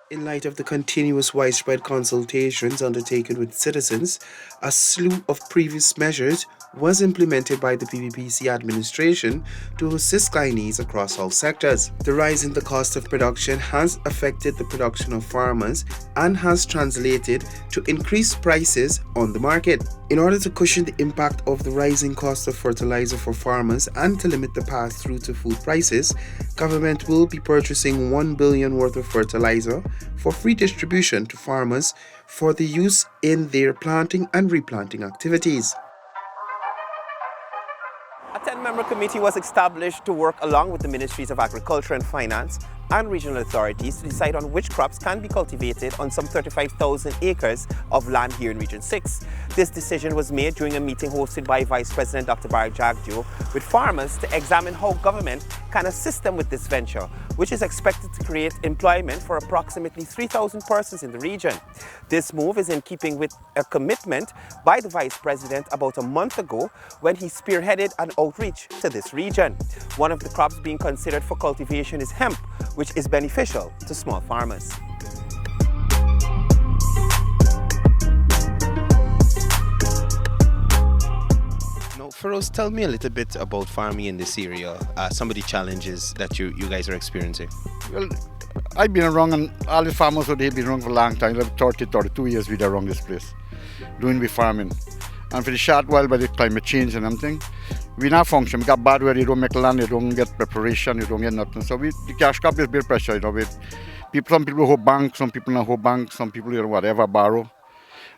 In light of the continuous widespread consultations undertaken with citizens, a slew of previous measures was implemented by the PPPC administration to assist Guyanese across all sectors. The rise in the cost of production has affected the production of farmers and has translated to increased prices on the market. In order to cushion the impact of the rising cost of fertilizer for farmers and to limit the pass through to food prices, government will be purchasing 1 billion worth of fertilizer for free distribution to farmers for the use in their planting and replanting activities. A 10-member committee was established to work along with the Ministries of Agriculture and Finance and regional authorities to decide on which crops can be cultivated on some 35,000 acres of land here in Region 6. This decision was made during a meeting hosted by Vice President Dr. Barry Jagdio with farmers to examine how government can assist them with this venture, which is expected to create employment for approximately 3,000 persons in the region. This move is in keeping with a commitment by the Vice President about a month ago when he spearheaded an outreach to this region. One of the crops being considered for cultivation is hemp, which is beneficial to small farmers. Now, Feroz, tell me a little bit about farming in this area, some of the challenges that you guys are experiencing. Well, I've been around, and all the farmers who they've been around for a long time, like 30, 32 years we've been around this place, doing the farming. And for the short while by the climate change and everything, we not function. We got bad weather, you don't make land, you don't get preparation, you don't get nothing. So the cash crop is big pressure, with people, some people hold bank, some people don't hold bank, some people, whatever, borrow.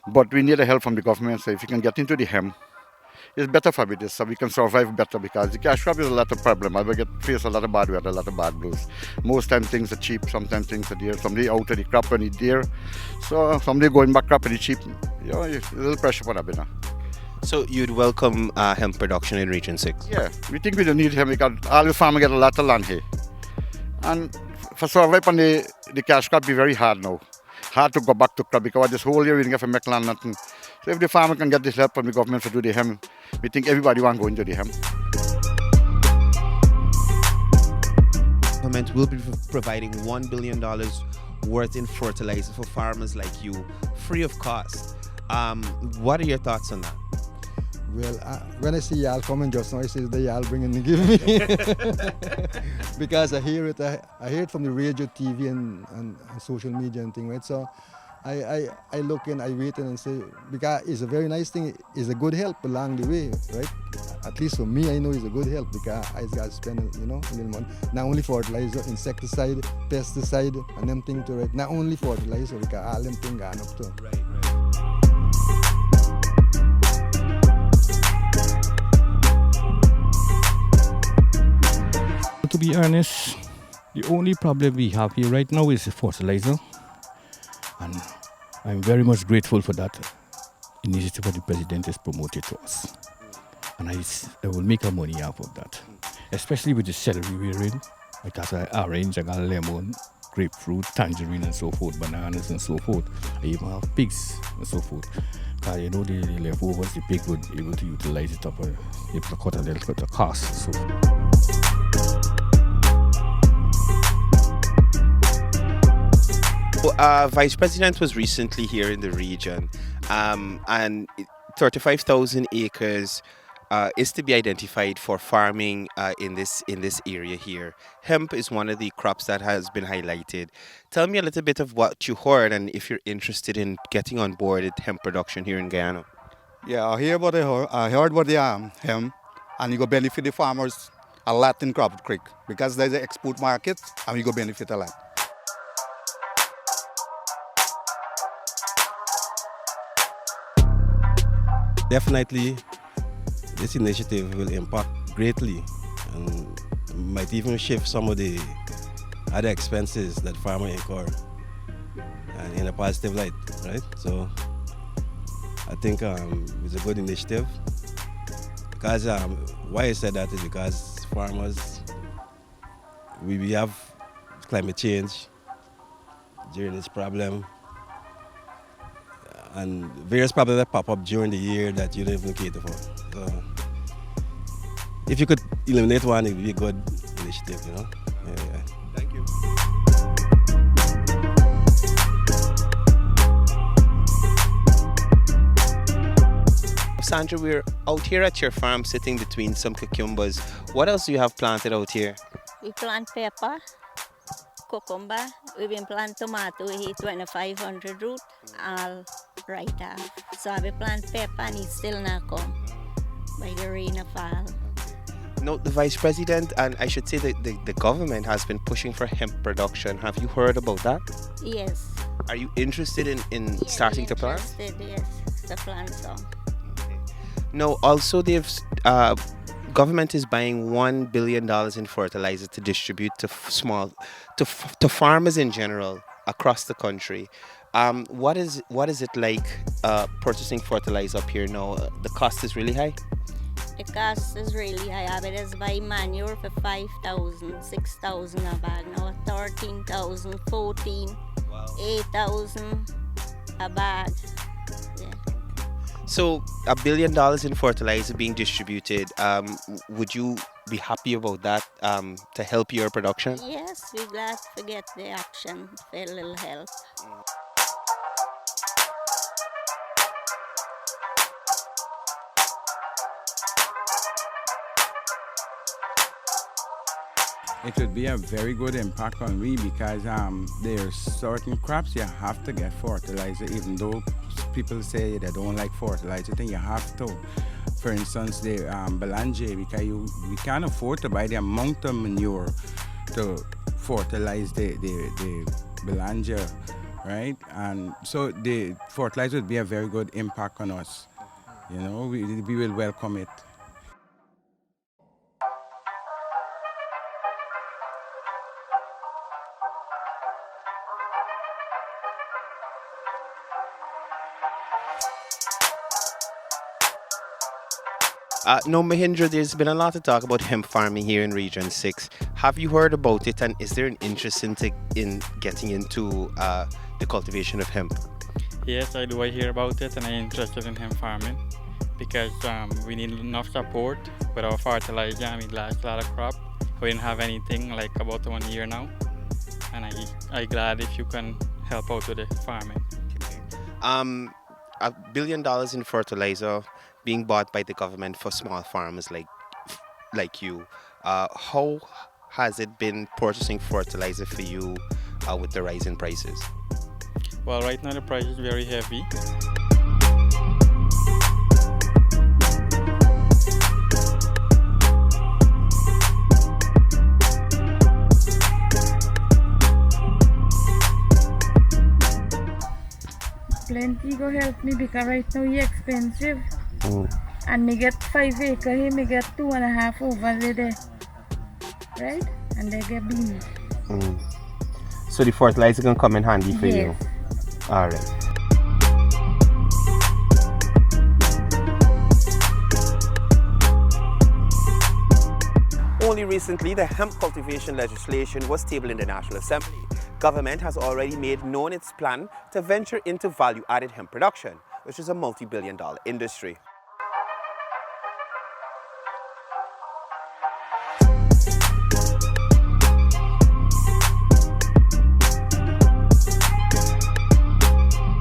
But we need the help from the government, so if you can get into the hemp, it's better for this, so we can survive better, because the cash crop is a lot of problem. I will face a lot of bad weather, a lot of bad blues. Most times things are cheap, sometimes things are dear. Somebody out of the crop when it's dear, so somebody going back crop when it's cheap. It's a little pressure for that. So you'd welcome hemp production in Region 6? Yeah, we think we don't need hemp because all the farmers get a lot of land here. And for survive on the cash crop be very hard now. Hard to go back to crop because this whole year we didn't get to make land nothing. So if the farmer can get this help from the government to do the hemp, we think everybody want to go into the hemp. Government will be providing $1 billion worth in fertilizer for farmers like you, free of cost. What are your thoughts on that? Well, when I see y'all coming just now, I see the y'all bringing to give me. Because I hear it from the radio, TV, and social media and thing, right? So I look in, I wait and say, because it's a very nice thing, it's a good help along the way, right? At least for me, I know it's a good help because I got to spend, a little money. Not only fertilizer, insecticide, pesticide, and them things to right. Not only fertilizer, because all them things gone up too. Right. To be honest, the only problem we have here right now is the fertilizer, and I'm very much grateful for that initiative that the president has promoted to us. And I will make our money out of that, especially with the celery we're in, because I orange, I got lemon, grapefruit, tangerine and so forth, bananas and so forth. I even have pigs and so forth. The leftovers, the pig would be able to utilize it up, able to cut a little bit of cost. So. Vice President was recently here in the region, and 35,000 acres is to be identified for farming in this area here. Hemp is one of the crops that has been highlighted. Tell me a little bit of what you heard and if you're interested in getting on board with hemp production here in Guyana. Yeah, I heard about the hemp, and you go benefit the farmers a lot in Crop Creek because there's an export market and we go benefit a lot. Definitely, this initiative will impact greatly and might even shift some of the other expenses that farmers incur and in a positive light, right? So I think it's a good initiative because why I said that is because farmers, we have climate change during this problem, and various problems that pop up during the year that you don't even cater for. So if you could eliminate one, it would be a good initiative, Yeah. Thank you. Sandra, we're out here at your farm sitting between some cucumbers. What else do you have planted out here? We plant pepper, cucumber, we've been planting tomato, we hit 2,500 root, all right off. So I plant pepper and it still not come by the rain of fall. No, the Vice President, and I should say that the government has been pushing for hemp production. Have you heard about that? Yes. Are you interested in starting to plant? Yes, to plant some. No, also government is buying $1 billion in fertilizer to distribute to to farmers in general across the country. What is it like purchasing fertilizer up here now? The cost is really high. The cost is really high. I was buy manure for 5,000, 6,000 a bag. Now 13,000, 14, 8,000 a bag. Yeah. So $1 billion in fertilizer being distributed. Would you be happy about that to help your production? Yes, we're glad to get the action for a little help. It would be a very good impact on we because there's certain crops you have to get fertilizer, even though people say they don't like fertilizer, then you have to. For instance, the belange, because we can't afford to buy the amount of manure to fertilize the belange, right? And so the fertilizer would be a very good impact on us. You know, we will welcome it. No, Mahindra, there's been a lot of talk about hemp farming here in Region 6. Have you heard about it, and is there an interest in getting into the cultivation of hemp? Yes, I do. I hear about it and I'm interested in hemp farming because we need enough support with our fertilizer. I mean, last lot of crop. We didn't have anything like about 1 year now, and I'm glad if you can help out with the farming. $1 billion in fertilizer being bought by the government for small farmers like you. How has it been purchasing fertilizer for you with the rise in prices? Well, right now the price is very heavy. Plenty go help me because right now it's expensive. And me get 5 acres here, me get 2.5 over there. Right? And they get beans. So the fertilizer can come in handy for you? All right. Only recently, the hemp cultivation legislation was tabled in the National Assembly. Government has already made known its plan to venture into value-added hemp production, which is a multi-billion-dollar industry.